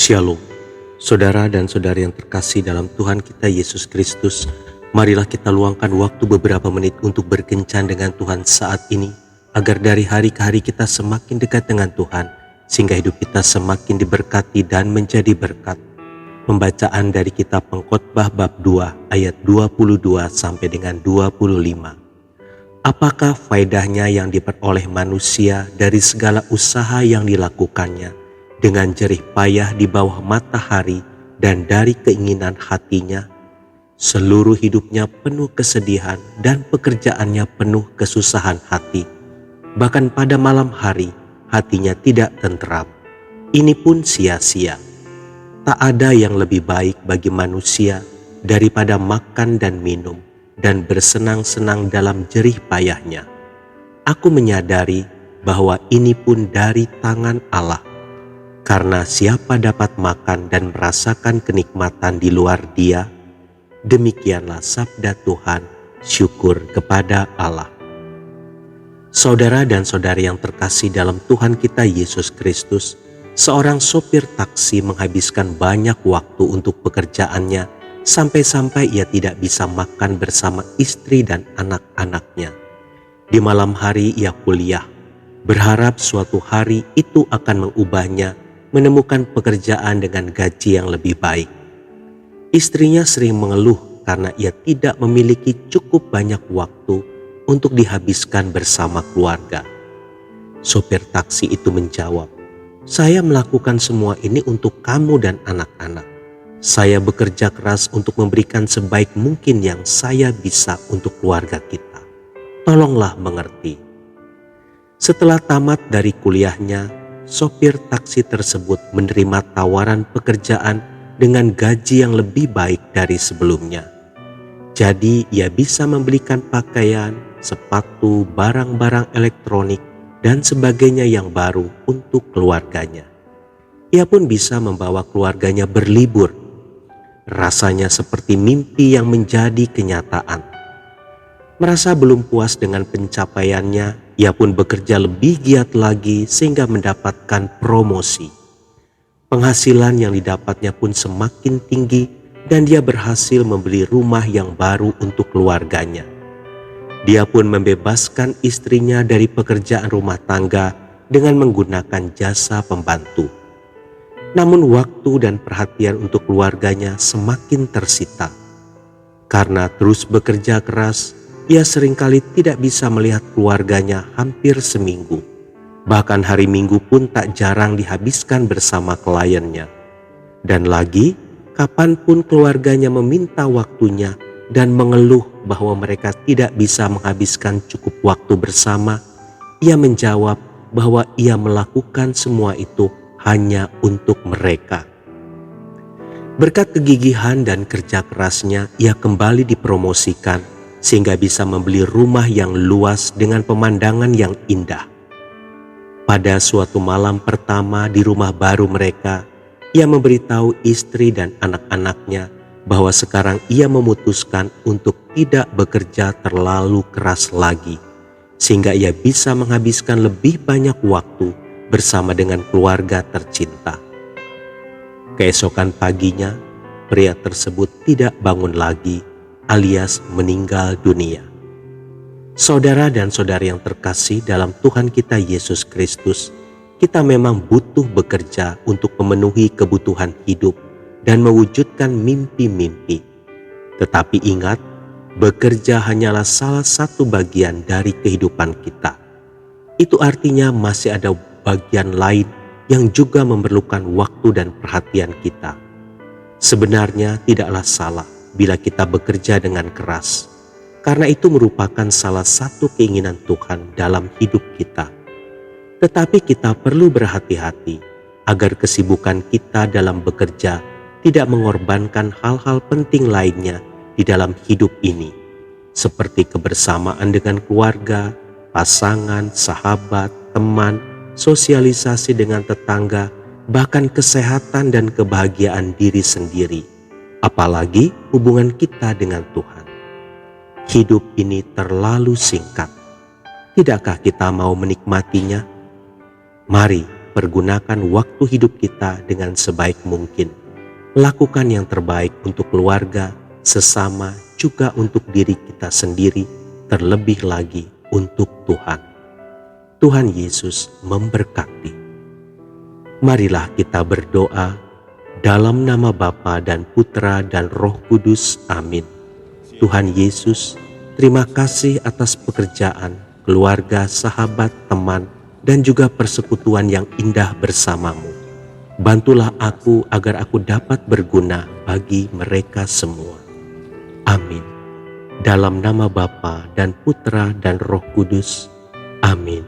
Shalom, saudara dan saudari yang terkasih dalam Tuhan kita Yesus Kristus. Marilah kita luangkan waktu beberapa menit untuk berkencan dengan Tuhan saat ini, agar dari hari ke hari kita semakin dekat dengan Tuhan, sehingga hidup kita semakin diberkati dan menjadi berkat. Pembacaan dari kitab Pengkhotbah bab 2 ayat 22 sampai dengan 25. Apakah faedahnya yang diperoleh manusia dari segala usaha yang dilakukannya dengan jerih payah di bawah matahari dan dari keinginan hatinya? Seluruh hidupnya penuh kesedihan dan pekerjaannya penuh kesusahan hati. Bahkan pada malam hari hatinya tidak tentram. Ini pun sia-sia. Tak ada yang lebih baik bagi manusia daripada makan dan minum dan bersenang-senang dalam jerih payahnya. Aku menyadari bahwa ini pun dari tangan Allah. Karena siapa dapat makan dan merasakan kenikmatan di luar Dia? Demikianlah sabda Tuhan, syukur kepada Allah. Saudara dan saudari yang terkasih dalam Tuhan kita Yesus Kristus, seorang sopir taksi menghabiskan banyak waktu untuk pekerjaannya sampai-sampai ia tidak bisa makan bersama istri dan anak-anaknya. Di malam hari ia kuliah, berharap suatu hari itu akan mengubahnya menemukan pekerjaan dengan gaji yang lebih baik. Istrinya sering mengeluh karena ia tidak memiliki cukup banyak waktu untuk dihabiskan bersama keluarga. Sopir taksi itu menjawab, "Saya melakukan semua ini untuk kamu dan anak-anak. Saya bekerja keras untuk memberikan sebaik mungkin yang saya bisa untuk keluarga kita. Tolonglah mengerti." Setelah tamat dari kuliahnya, sopir taksi tersebut menerima tawaran pekerjaan dengan gaji yang lebih baik dari sebelumnya. Jadi ia bisa membelikan pakaian, sepatu, barang-barang elektronik, dan sebagainya yang baru untuk keluarganya. Ia pun bisa membawa keluarganya berlibur. Rasanya seperti mimpi yang menjadi kenyataan. Merasa belum puas dengan pencapaiannya, ia pun bekerja lebih giat lagi sehingga mendapatkan promosi. Penghasilan yang didapatnya pun semakin tinggi dan dia berhasil membeli rumah yang baru untuk keluarganya. Dia pun membebaskan istrinya dari pekerjaan rumah tangga dengan menggunakan jasa pembantu. Namun waktu dan perhatian untuk keluarganya semakin tersita. Karena terus bekerja keras, ia seringkali tidak bisa melihat keluarganya hampir seminggu. Bahkan hari Minggu pun tak jarang dihabiskan bersama kliennya. Dan lagi, kapanpun keluarganya meminta waktunya dan mengeluh bahwa mereka tidak bisa menghabiskan cukup waktu bersama, ia menjawab bahwa ia melakukan semua itu hanya untuk mereka. Berkat kegigihan dan kerja kerasnya, ia kembali dipromosikan sehingga bisa membeli rumah yang luas dengan pemandangan yang indah. Pada suatu malam pertama di rumah baru mereka, ia memberitahu istri dan anak-anaknya bahwa sekarang ia memutuskan untuk tidak bekerja terlalu keras lagi, sehingga ia bisa menghabiskan lebih banyak waktu bersama dengan keluarga tercinta. Keesokan paginya, pria tersebut tidak bangun lagi, alias meninggal dunia. Saudara dan saudari yang terkasih dalam Tuhan kita Yesus Kristus, kita memang butuh bekerja untuk memenuhi kebutuhan hidup dan mewujudkan mimpi-mimpi. Tetapi ingat, bekerja hanyalah salah satu bagian dari kehidupan kita. Itu artinya masih ada bagian lain yang juga memerlukan waktu dan perhatian kita. Sebenarnya tidaklah salah bila kita bekerja dengan keras, karena itu merupakan salah satu keinginan Tuhan dalam hidup kita. Tetapi kita perlu berhati-hati agar kesibukan kita dalam bekerja tidak mengorbankan hal-hal penting lainnya di dalam hidup ini, seperti kebersamaan dengan keluarga, pasangan, sahabat, teman, sosialisasi dengan tetangga, bahkan kesehatan dan kebahagiaan diri sendiri, apalagi hubungan kita dengan Tuhan. Hidup ini terlalu singkat. Tidakkah kita mau menikmatinya? Mari pergunakan waktu hidup kita dengan sebaik mungkin. Lakukan yang terbaik untuk keluarga, sesama, juga untuk diri kita sendiri, terlebih lagi untuk Tuhan. Tuhan Yesus memberkati. Marilah kita berdoa dalam nama Bapa dan Putra dan Roh Kudus. Amin. Tuhan Yesus, terima kasih atas pekerjaan, keluarga, sahabat, teman, dan juga persekutuan yang indah bersamamu. Bantulah aku agar aku dapat berguna bagi mereka semua. Amin. Dalam nama Bapa dan Putra dan Roh Kudus. Amin.